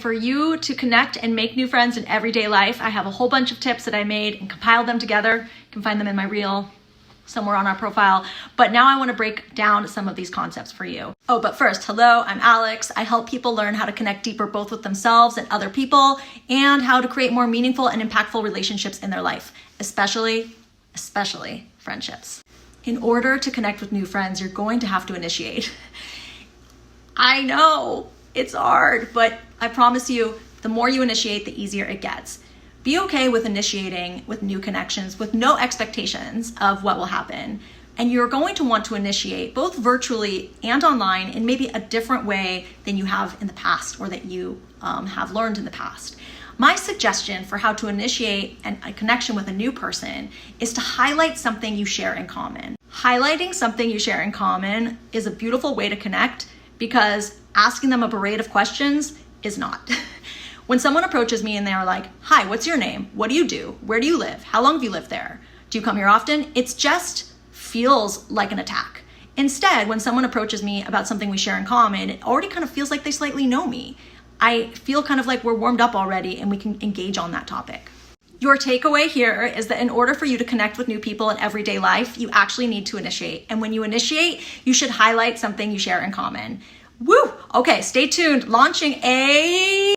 For you to connect and make new friends in everyday life, I have a whole bunch of tips that I made and compiled them together. You can find them in my reel somewhere on our profile. But now I want to break down some of these concepts for you. Oh, but first, hello, I'm Alex. I help people learn how to connect deeper both with themselves and other people, and how to create more meaningful and impactful relationships in their life, especially friendships. In order to connect with new friends, you're going to have to initiate. I know it's hard, but I promise you, the more you initiate, the easier it gets. Be okay with initiating with new connections with no expectations of what will happen. And you're going to want to initiate both virtually and online in maybe a different way than you have in the past, or that you have learned in the past. My suggestion for how to initiate a connection with a new person is to highlight something you share in common. Highlighting something you share in common is a beautiful way to connect, because asking them a parade of questions is not. When someone approaches me and they are like, hi, what's your name? What do you do? Where do you live? How long have you lived there? Do you come here often? It just feels like an attack. Instead, when someone approaches me about something we share in common, it already kind of feels like they slightly know me. I feel kind of like we're warmed up already and we can engage on that topic. Your takeaway here is that in order for you to connect with new people in everyday life, you actually need to initiate. And when you initiate, you should highlight something you share in common. Woo! Okay, stay tuned. Launching a